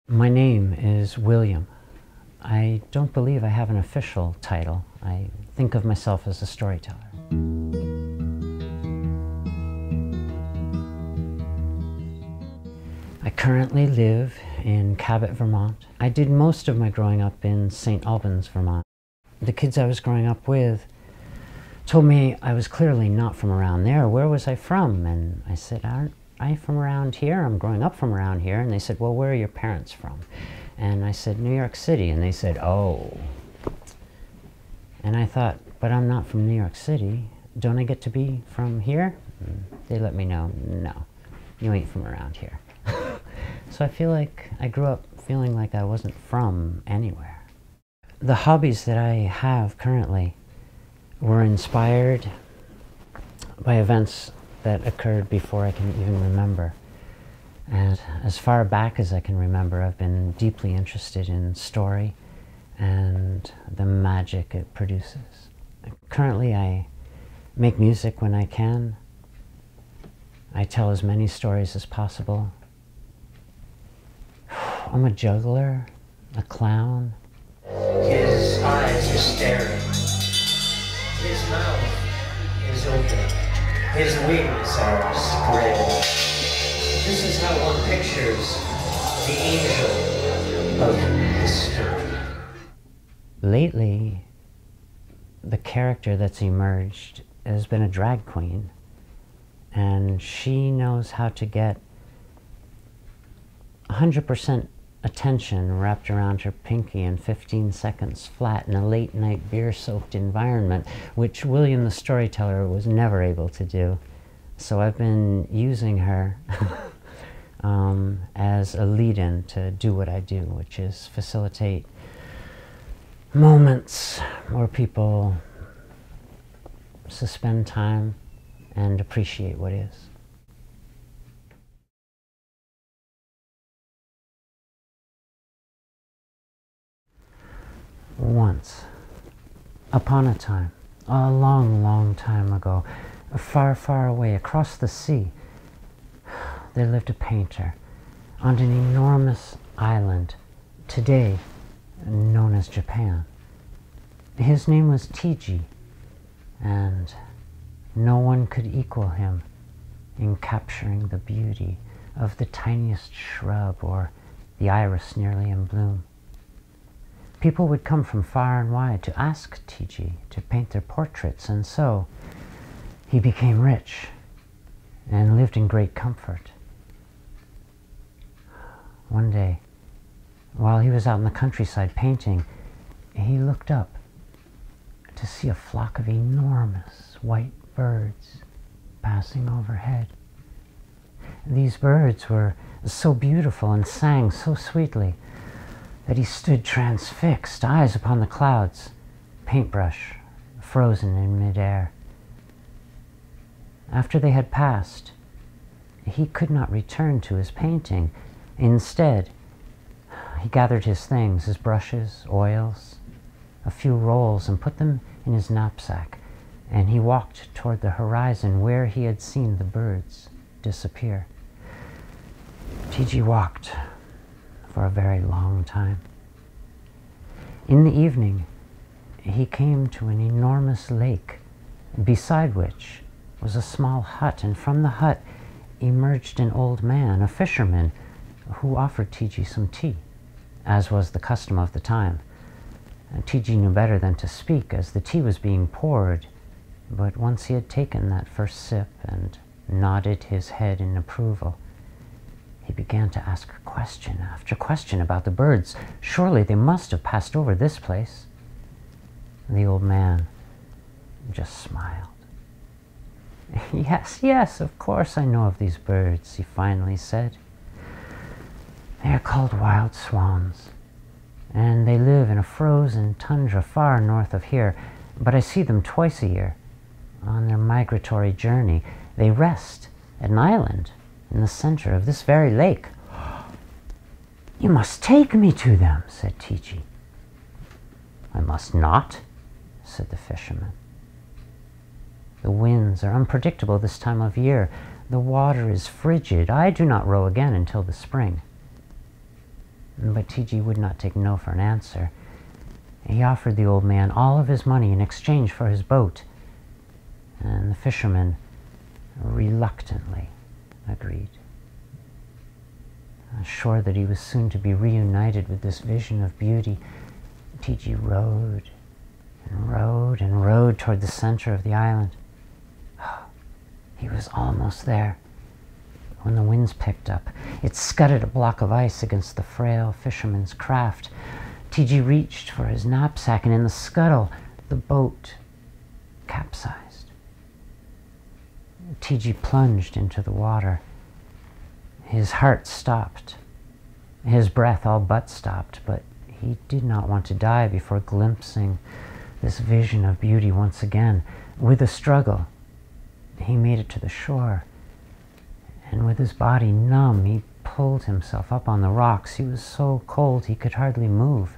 My name is William. I don't believe I have an official title. I think of myself as a storyteller. I currently live in Cabot, Vermont. I did most of my growing up in St. Albans, Vermont. The kids I was growing up with told me I was clearly not from around there. Where was I from? And I said, aren't I from around here? I'm growing up from around here. And they said, well, where are your parents from? And I said, New York City. And they said, oh. And I thought, but I'm not from New York City. Don't I get to be from here? And they let me know, no, you ain't from around here. So I feel like I grew up feeling like I wasn't from anywhere. The hobbies that I have currently were inspired by events that occurred before I can even remember. And as far back as I can remember, I've been deeply interested in story and the magic it produces. Currently, I make music when I can. I tell as many stories as possible. I'm a juggler, a clown. His eyes are staring. His mouth is open. His wings are spread. This is how one pictures the angel of the story. Lately, the character that's emerged has been a drag queen, and she knows how to get 100% attention wrapped around her pinky in 15 seconds flat in a late-night beer-soaked environment, which William the Storyteller was never able to do. So I've been using her as a lead-in to do what I do, which is facilitate moments where people suspend time and appreciate what is. Once, upon a time, a long, long time ago, far, far away across the sea, there lived a painter on an enormous island, today known as Japan. His name was Tiji, and no one could equal him in capturing the beauty of the tiniest shrub or the iris nearly in bloom. People would come from far and wide to ask Tiji to paint their portraits, and so he became rich and lived in great comfort. One day, while he was out in the countryside painting, he looked up to see a flock of enormous white birds passing overhead. These birds were so beautiful and sang so sweetly that he stood transfixed, eyes upon the clouds, paintbrush frozen in midair. After they had passed, he could not return to his painting. Instead, he gathered his things, his brushes, oils, a few rolls, and put them in his knapsack, and he walked toward the horizon where he had seen the birds disappear. Tiji walked for a very long time. In the evening, he came to an enormous lake, beside which was a small hut, and from the hut emerged an old man, a fisherman, who offered Tiji some tea, as was the custom of the time. And Tiji knew better than to speak as the tea was being poured, but once he had taken that first sip and nodded his head in approval, he began to ask question after question about the birds. Surely they must have passed over this place. And the old man just smiled. Yes, yes, of course I know of these birds, he finally said. They are called wild swans, and they live in a frozen tundra far north of here, but I see them twice a year. On their migratory journey, they rest at an island in the center of this very lake. You must take me to them, said Tiji. I must not, said the fisherman. The winds are unpredictable this time of year. The water is frigid. I do not row again until the spring. But TG would not take no for an answer. He offered the old man all of his money in exchange for his boat, and the fisherman reluctantly agreed. Sure that he was soon to be reunited with this vision of beauty, TG rowed and rowed and rowed toward the center of the island. He was almost there when the winds picked up. It scudded a block of ice against the frail fisherman's craft. TG reached for his knapsack, and in the scuttle, the boat capsized. TG plunged into the water. His heart stopped. His breath all but stopped, but he did not want to die before glimpsing this vision of beauty once again. With a struggle, he made it to the shore, and with his body numb, he pulled himself up on the rocks. He was so cold he could hardly move.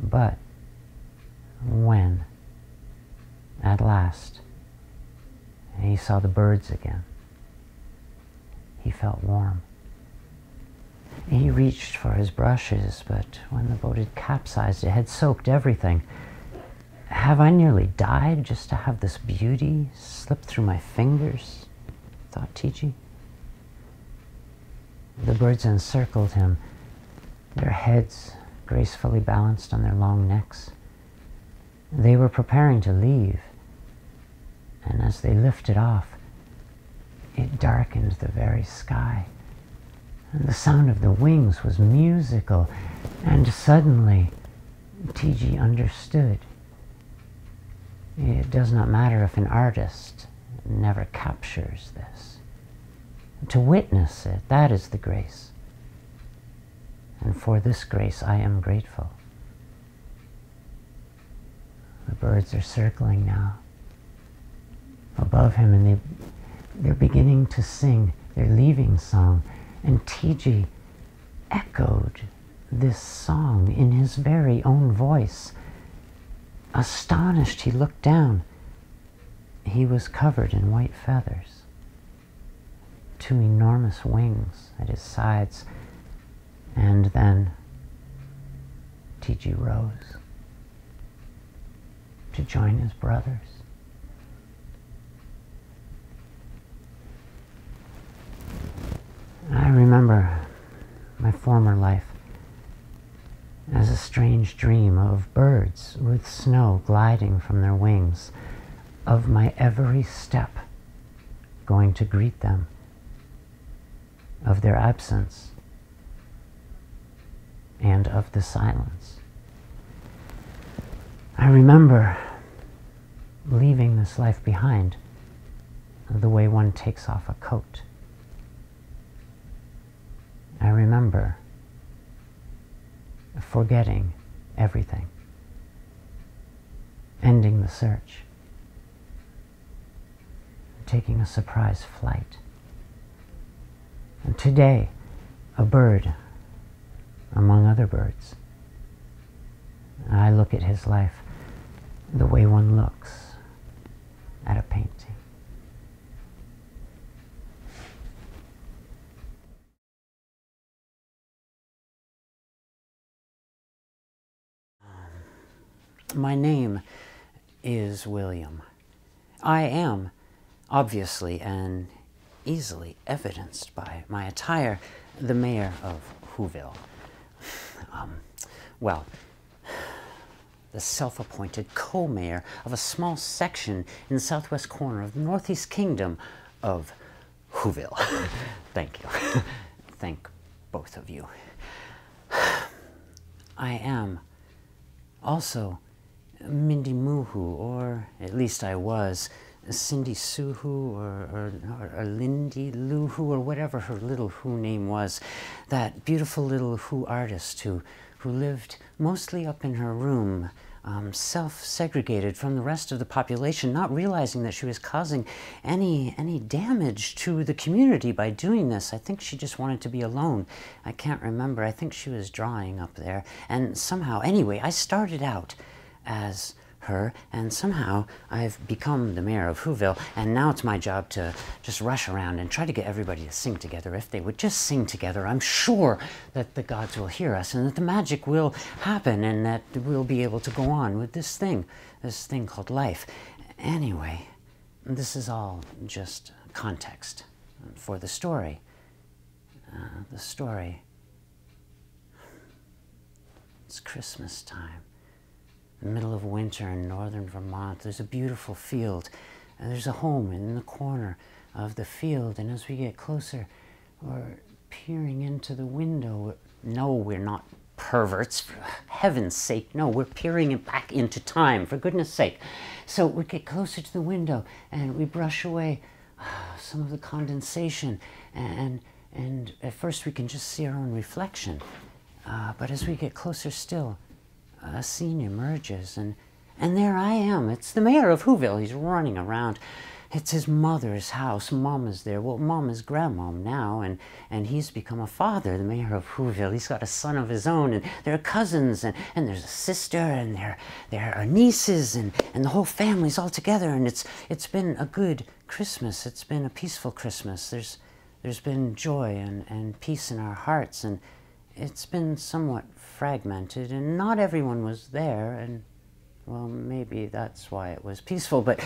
But when, at last, he saw the birds again, he felt warm. He reached for his brushes, but when the boat had capsized, it had soaked everything. Have I nearly died just to have this beauty slip through my fingers? Thought TG. The birds encircled him, their heads gracefully balanced on their long necks. They were preparing to leave, and as they lifted off, it darkened the very sky, and the sound of the wings was musical, and suddenly TG understood. It does not matter if an artist never captures this. To witness it, that is the grace. And for this grace I am grateful. The birds are circling now above him, and they're beginning to sing their leaving song. And TG echoed this song in his very own voice. Astonished, he looked down. He was covered in white feathers, 2 enormous wings at his sides, and then TG rose to join his brothers. I remember my former life as a strange dream of birds with snow gliding from their wings, of my every step going to greet them, of their absence, and of the silence. I remember leaving this life behind the way one takes off a coat. I remember forgetting everything, ending the search, taking a surprise flight. And today, a bird among other birds, I look at his life the way one looks at a painting. My name is William. I am, obviously and easily evidenced by my attire, the mayor of Whoville. Well, the self-appointed co-mayor of a small section in the southwest corner of the northeast kingdom of Whoville. Thank you. Thank both of you. I am also Mindy Moohoo, or at least I was, Cindy Suhu, or Lindy Loohoo, or whatever her little Who name was, that beautiful little Who artist who lived mostly up in her room, self-segregated from the rest of the population, not realizing that she was causing any damage to the community by doing this. I think she just wanted to be alone. I can't remember. I think she was drawing up there. And somehow, anyway, I started out as her, and somehow I've become the mayor of Whoville, and now it's my job to just rush around and try to get everybody to sing together. If they would just sing together, I'm sure that the gods will hear us and that the magic will happen and that we'll be able to go on with this thing called life. Anyway, this is all just context for the story. It's Christmas time. In the middle of winter in northern Vermont, there's a beautiful field, and there's a home in the corner of the field, and as we get closer, we're peering into the window. No, we're not perverts, for heaven's sake, no, we're peering back into time, for goodness sake. So we get closer to the window, and we brush away some of the condensation, and at first we can just see our own reflection. But as we get closer still, a scene emerges, and there I am. It's the mayor of Whoville. He's running around. It's his mother's house. Mom is there. Well, Mom is grandmom now, and he's become a father, the mayor of Whoville. He's got a son of his own, and there are cousins, and there's a sister, and there are nieces, and the whole family's all together, and it's been a good Christmas. It's been a peaceful Christmas. There's been joy and peace in our hearts, and it's been somewhat fragmented, and not everyone was there, and well, maybe that's why it was peaceful. But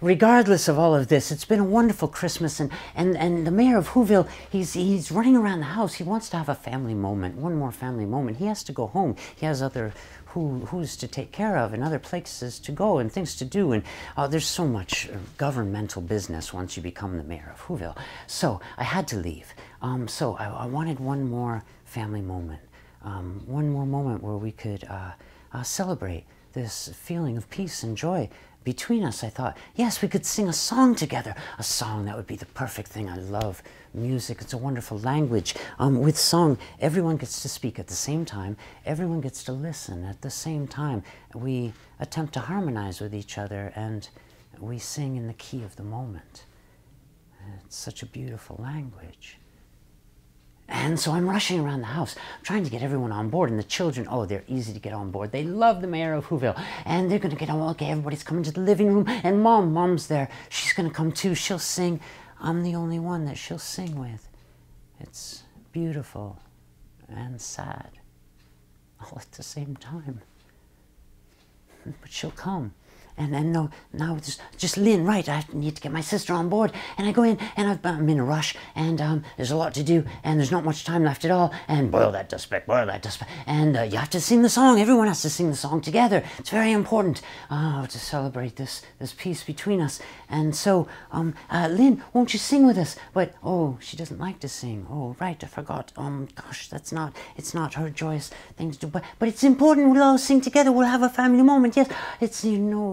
regardless of all of this, it's been a wonderful Christmas, and the mayor of Whoville, he's running around the house. He wants to have a family moment, one more family moment. He has to go home. He has other who's to take care of and other places to go and things to do, and there's so much governmental business once you become the mayor of Whoville. So I had to leave. So I wanted one more family moment, one more moment where we could celebrate this feeling of peace and joy between us. I thought, yes, we could sing a song together, a song that would be the perfect thing. I love music. It's a wonderful language. With song, everyone gets to speak at the same time. Everyone gets to listen at the same time. We attempt to harmonize with each other, and we sing in the key of the moment. It's such a beautiful language. And so I'm rushing around the house, trying to get everyone on board. And the children, oh, they're easy to get on board. They love the mayor of Whoville. And they're going to get on. Okay, everybody's coming to the living room. And Mom's there. She's going to come too. She'll sing. I'm the only one that she'll sing with. It's beautiful and sad all at the same time. But she'll come. And then now just Lynn, right, I need to get my sister on board. And I go in, and I'm in a rush, and there's a lot to do, and there's not much time left at all, and boil that dust back, and you have to sing the song. Everyone has to sing the song together. It's very important to celebrate this peace between us. And so, Lynn, won't you sing with us? But, oh, she doesn't like to sing. Oh, right, I forgot. Gosh, it's not her joyous thing to do, but it's important. We'll all sing together. We'll have a family moment. Yes, it's,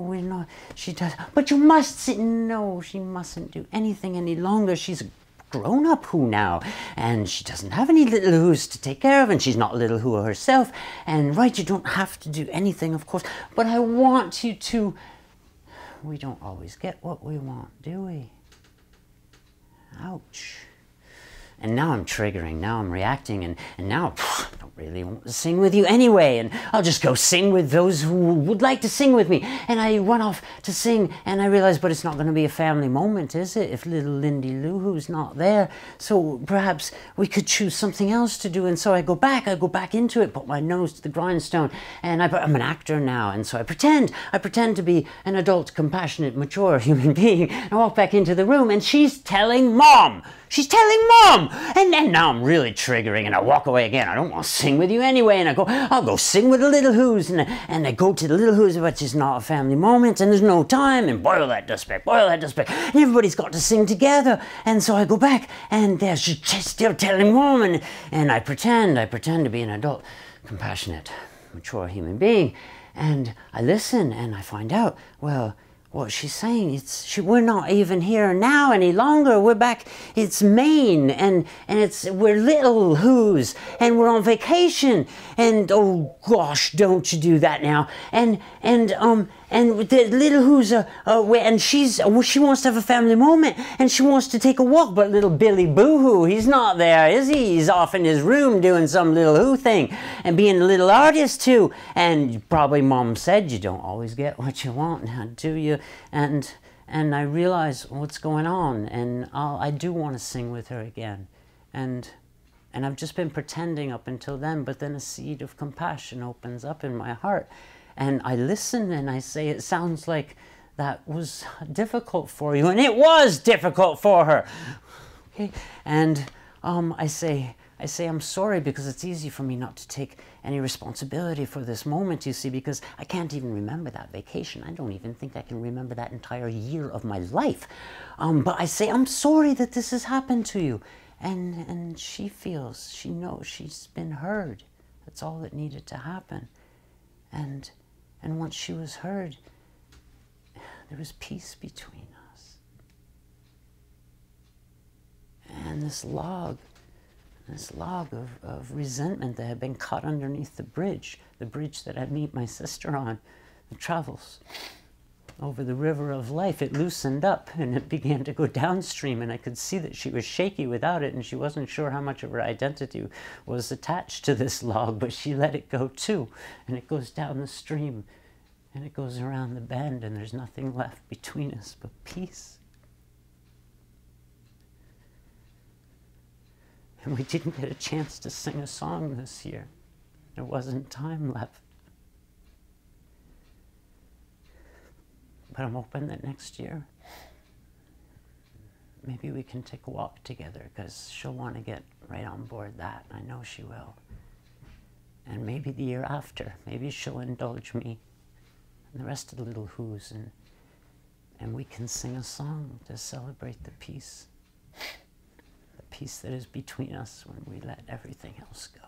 we're not, she does, but you must sit. No, she mustn't do anything any longer. She's a grown-up who now, and she doesn't have any little who's to take care of, and she's not little who herself. And right, you don't have to do anything, of course, but I want you to. We don't always get what we want, do we? Ouch. And now I'm triggering, now I'm reacting, and now I don't really want to sing with you anyway, and I'll just go sing with those who would like to sing with me. And I run off to sing, and I realize, but it's not going to be a family moment, is it, if little Lindy Lou Who's not there? So perhaps we could choose something else to do. And so I go back into it, put my nose to the grindstone, and I'm an actor now, and so I pretend to be an adult, compassionate, mature human being. I walk back into the room, and she's telling Mom! She's telling Mom! And then now I'm really triggering, and I walk away again. I don't want to sing with you anyway. And I'll go sing with the little who's. And I go to the little who's, but it's not a family moment, and there's no time. And boil that dust back. And everybody's got to sing together. And so I go back, and there's she's still telling Mom. And I pretend to be an adult, compassionate, mature human being. And I listen, and I find out, well, what she's saying, we're not even here now any longer. We're back, it's Maine, and we're little who's, and we're on vacation, and oh gosh, don't you do that now. And And the little who's and she wants to have a family moment, and she wants to take a walk. But little Billy Boo-hoo, he's not there, is he? He's off in his room doing some little who thing and being a little artist too. And probably Mom said, you don't always get what you want, now do you? And I realize what's going on, and I do want to sing with her again. And I've just been pretending up until then, but then a seed of compassion opens up in my heart. And I listen and I say, it sounds like that was difficult for you. And it was difficult for her. Okay? And I say, I'm sorry, because it's easy for me not to take any responsibility for this moment, you see, because I can't even remember that vacation. I don't even think I can remember that entire year of my life. But I say, I'm sorry that this has happened to you. And she feels, she knows she's been heard. That's all that needed to happen. And once she was heard, there was peace between us. And this log of resentment that had been cut underneath the bridge that I meet my sister on, the travels over the river of life, it loosened up and it began to go downstream, and I could see that she was shaky without it, and she wasn't sure how much of her identity was attached to this log, but she let it go too, and it goes down the stream and it goes around the bend, and there's nothing left between us but peace. And we didn't get a chance to sing a song this year. There wasn't time left. But I'm hoping that next year, maybe we can take a walk together, because she'll want to get right on board that. I know she will. And maybe the year after, maybe she'll indulge me and the rest of the little who's, and we can sing a song to celebrate the peace that is between us when we let everything else go.